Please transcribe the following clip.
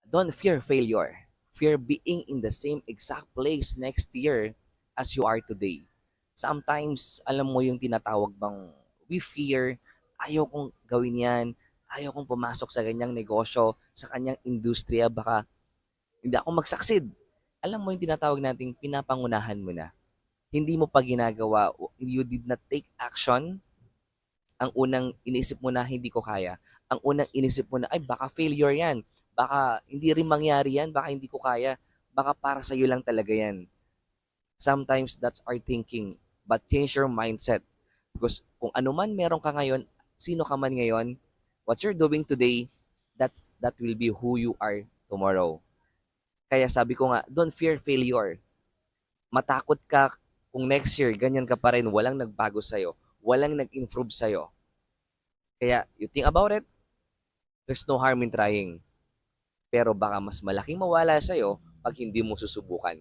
Don't fear failure. Fear being in the same exact place next year as you are today. Sometimes, alam mo yung tinatawag bang we fear, ayaw kong gawin yan, ayaw kong pumasok sa ganyang negosyo, sa kanyang industriya, baka hindi ako mag-succeed. Alam mo yung tinatawag nating pinapangunahan mo na. Hindi mo pa ginagawa, you did not take action. Ang unang inisip mo na hindi ko kaya. Ang unang inisip mo na ay baka failure yan. Baka hindi rin mangyari yan. Baka hindi ko kaya. Baka para sa'yo lang talaga yan. Sometimes that's our thinking. But change your mindset. Because kung ano man meron ka ngayon, sino ka man ngayon, what you're doing today, that will be who you are tomorrow. Kaya sabi ko nga, don't fear failure. Matakot ka kung next year, ganyan ka pa rin, walang nagbago sa'yo, walang nag-improve sa'yo. Kaya, you think about it, there's no harm in trying. Pero baka mas malaking mawala sa'yo pag hindi mo susubukan.